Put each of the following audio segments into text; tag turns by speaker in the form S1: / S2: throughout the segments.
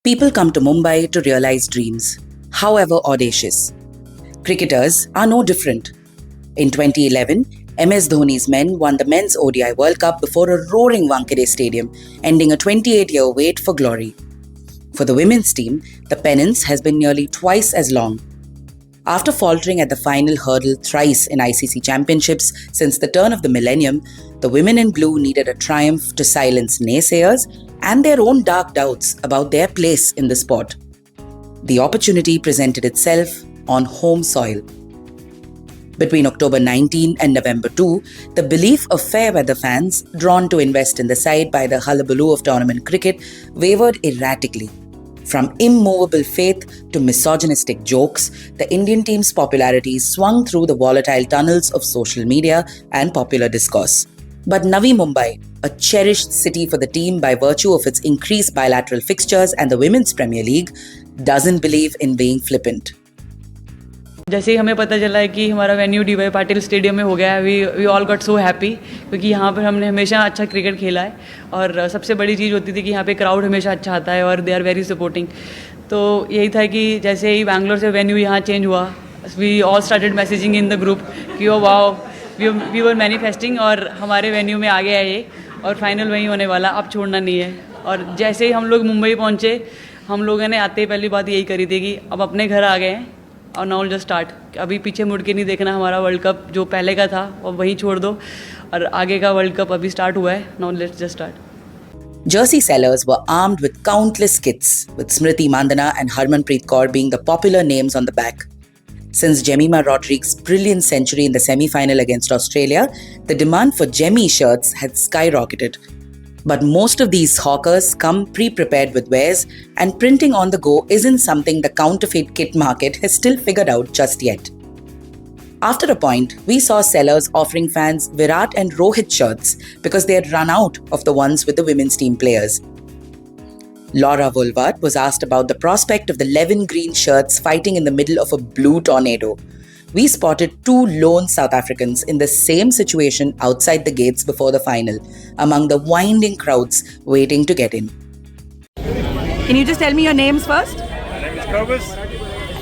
S1: People come to Mumbai to realize dreams, however audacious. Cricketers are no different. In 2011, MS Dhoni's men won the Men's ODI World Cup before a roaring Wankhede Stadium, ending a 28-year wait for glory. For the women's team, the penance has been nearly twice as long. After faltering at the final hurdle thrice in ICC championships since the turn of the millennium, the women in blue needed a triumph to silence naysayers and their own dark doubts about their place in the sport. The opportunity presented itself on home soil. Between October 19 and November 2, the belief of fair weather fans drawn to invest in the side by the hullabaloo of tournament cricket wavered erratically. From immovable faith to misogynistic jokes, the Indian team's popularity swung through the volatile tunnels of social media and popular discourse. But Navi Mumbai, a cherished city for the team by virtue of its increased bilateral fixtures and the Women's Premier League, doesn't believe in being flippant.
S2: जैसे ही हमें पता चला है कि हमारा venue D Y Patil stadium में हो गया है, we all got so happy, क्योंकि यहाँ पर हमने हमेशा अच्छा क्रिकेट खेला है और सबसे बड़ी चीज़ होती थी कि यहाँ पे क्राउड हमेशा अच्छा आता है और दे आर वेरी सपोर्टिंग. तो यही था कि जैसे ही बैंगलोर से वेन्यू यहाँ चेंज हुआ, we all started messaging in the group कि oh wow, we were manifesting और हमारे वेन्यू में आ गया है ये और फाइनल वहीं होने वाला, अब छोड़ना नहीं है. और जैसे ही हम लोग मुंबई पहुँचे, हम लोगों ने आते ही पहली बात यही करी थी कि अब अपने घर आ गए हैं और नाउ जस्ट स्टार्ट. अभी पीछे मुड़ के नहीं देखना, हमारा वर्ल्ड कप जो पहले का था वो वहीं छोड़ दो और आगे का वर्ल्ड कप अभी स्टार्ट हुआ है. Now let's just start.
S1: Jersey sellers were armed with countless kits, with Smriti Mandana and Harmanpreet Kaur being the popular names on the back. Since Jemima Rodriguez's brilliant century in the semi-final against Australia, the demand for Jemmy shirts had skyrocketed. But most of these hawkers come pre-prepared with wares, and printing on the go isn't something the counterfeit kit market has still figured out just yet. After a point, we saw sellers offering fans Virat and Rohit shirts because they had run out of the ones with the women's team players. Laura Woolward was asked about the prospect of the 11 green shirts fighting in the middle of a blue tornado. We spotted two lone South Africans in the same situation outside the gates before the final, among the winding crowds waiting to get in.
S3: Can you just tell me your names first?
S4: My name is Kobus.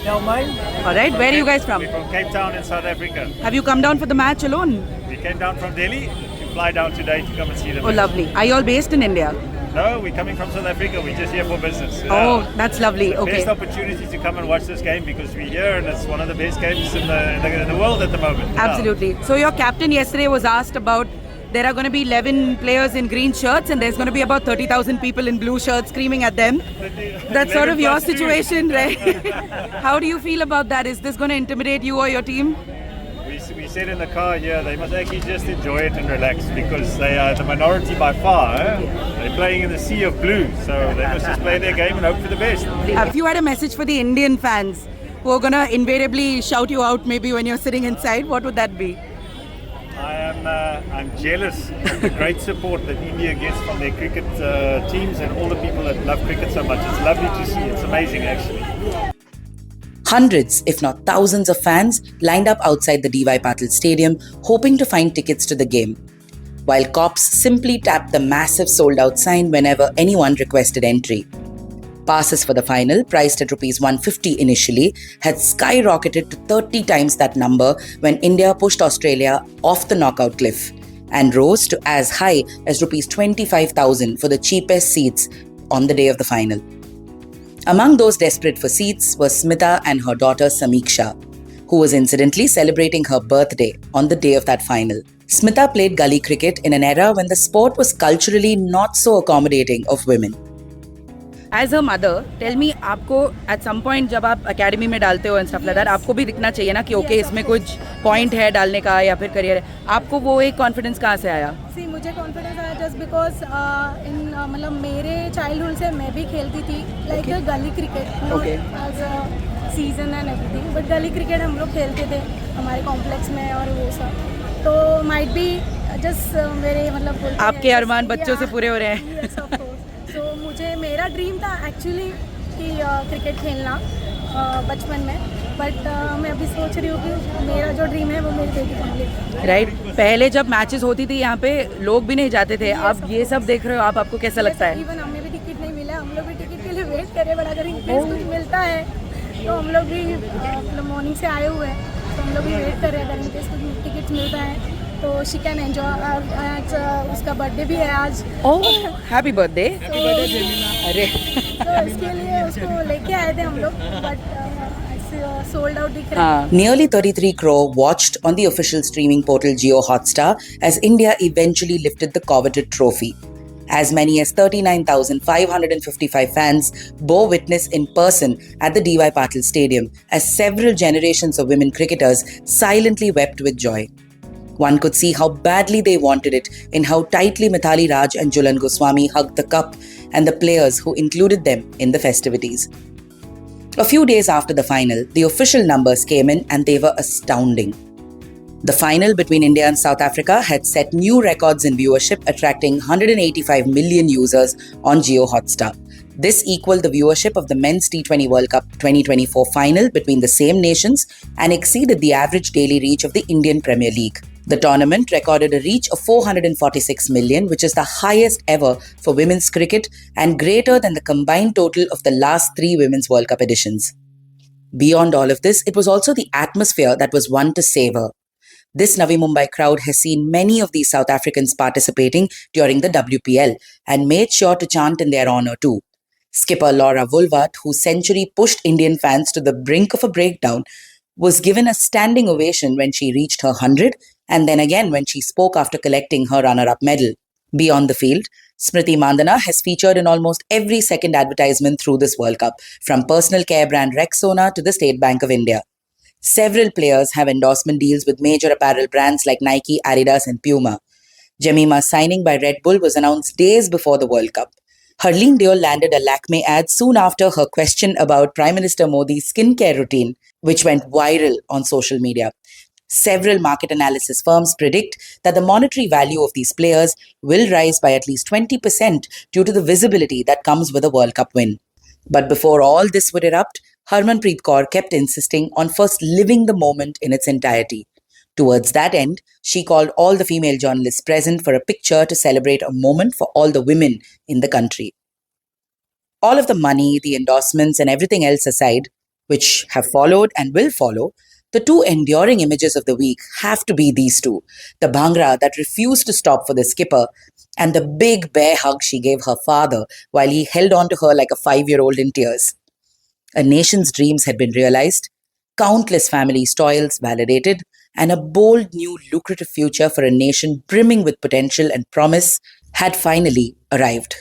S4: No, mine.
S3: All right, where are you guys from?
S4: We're from Cape Town in South Africa.
S3: Have you come down for the match alone?
S4: We came down from Delhi to fly down today to come and see the
S3: Oh,
S4: match.
S3: lovely. Are you all based in India?
S4: No, we're coming from South Africa. We're just here for business.
S3: Oh, that's lovely. Okay.
S4: Best opportunity to come and watch this game because we're here and it's one of the best games in the world at the moment.
S3: Absolutely. So your captain yesterday was asked about there are going to be 11 players in green shirts and there's going to be about 30,000 people in blue shirts screaming at them. That's sort of your situation, right? How do you feel about that? Is this going to intimidate you or your team?
S4: We said in the car here, they must actually just enjoy it and relax because they are the minority by far. They're playing in the sea of blue, so they must just play their game and hope for the best.
S3: If you had a message for the Indian fans who are going to invariably shout you out maybe when you're sitting inside, what would that be?
S4: I'm jealous of the great support that India gets from their cricket teams and all the people that love cricket so much. It's lovely to see. It's amazing actually.
S1: Hundreds, if not thousands of fans lined up outside the D.Y. Patil Stadium hoping to find tickets to the game, while cops simply tapped the massive sold-out sign whenever anyone requested entry. Passes for the final, priced at Rs 150 initially, had skyrocketed to 30 times that number when India pushed Australia off the knockout cliff and rose to as high as Rs 25,000 for the cheapest seats on the day of the final. Among those desperate for seats were Smita and her daughter Samiksha, who was incidentally celebrating her birthday on the day of that final. Smita played gully cricket in an era when the sport was culturally not so accommodating of women.
S3: As a mother, tell me, आपको at some point जब आप academy में डालते हो and stuff like that, आपको भी दिखना चाहिए ना कि okay इसमें कुछ point है डालने का या फिर career है. आपको वो एक confidence कहाँ से आया?
S5: See, मुझे confidence आया just because मतलब मेरे childhood से मैं भी खेलती थी like a gully cricket, not as a season and everything, but gully cricket हम लोग खेलते थे हमारे complex में और वो सब. तो might be just मेरे मतलब
S3: आपके अरमान बच्चों से पूरे हो रहे हैं.
S5: Yes, of course. तो मुझे मेरा ड्रीम था एक्चुअली कि क्रिकेट खेलना बचपन में, बट मैं अभी सोच रही हूँ कि मेरा जो ड्रीम है वो मेरी बेटी कंप्लीट.
S3: राइट, पहले जब मैचेस होती थी यहाँ पे लोग भी नहीं जाते थे, अब ये सब देख रहे हो आप, आपको कैसा लगता है?
S5: इवन हमें भी टिकट नहीं मिला, हम लोग भी टिकट के लिए वेट कर रहे हैं, है, तो हम लोग भी मतलब मॉर्निंग से आए हुए हैं, तो हम लोग भी वेट कर रहे हैं अगर इनकेस कुछ टिकट मिलता है तो शी कैन एंजॉय। आज उसका बर्थडे भी है आज,
S3: Oh, happy birthday. अरे
S5: तो इसके लिए उसको लेके आए थे हम लोग, बट सोल्ड आउट दिख रहा है।
S1: Nearly 33 crore watched on the official streaming portal Jio Hotstar as India eventually lifted the coveted trophy. As many as 39,555 fans bore witness in person at the DY Patil Stadium as several generations of women cricketers silently wept with joy. One could see how badly they wanted it in how tightly Mithali Raj and Julan Goswami hugged the cup and the players who included them in the festivities. A few days after the final, the official numbers came in and they were astounding. The final between India and South Africa had set new records in viewership, attracting 185 million users on Jio Hotstar. This equaled the viewership of the Men's T20 World Cup 2024 final between the same nations and exceeded the average daily reach of the Indian Premier League. The tournament recorded a reach of 446 million, which is the highest ever for women's cricket and greater than the combined total of the last 3 Women's World Cup editions. Beyond all of this, it was also the atmosphere that was one to savor. This Navi Mumbai crowd has seen many of these South Africans participating during the WPL and made sure to chant in their honour too. Skipper Laura Woolward, whose century pushed Indian fans to the brink of a breakdown, was given a standing ovation when she reached her 100 and then again when she spoke after collecting her runner-up medal. Beyond the field, Smriti Mandana has featured in almost every second advertisement through this World Cup, from personal care brand Rexona to the State Bank of India. Several players have endorsement deals with major apparel brands like Nike, Adidas and Puma. Jemima's signing by Red Bull was announced days before the World Cup. Harleen Deol landed a Lakme ad soon after her question about Prime Minister Modi's skincare routine, which went viral on social media. Several market analysis firms predict that the monetary value of these players will rise by at least 20% due to the visibility that comes with a World Cup win. But before all this would erupt, Harmanpreet Kaur kept insisting on first living the moment in its entirety. Towards that end, she called all the female journalists present for a picture to celebrate a moment for all the women in the country. All of the money, the endorsements and everything else aside, which have followed and will follow, the two enduring images of the week have to be these two. The Bhangra that refused to stop for the skipper and the big bear hug she gave her father while he held on to her like a 5-year-old in tears. A nation's dreams had been realized, countless families' toils validated, and a bold new lucrative future for a nation brimming with potential and promise had finally arrived.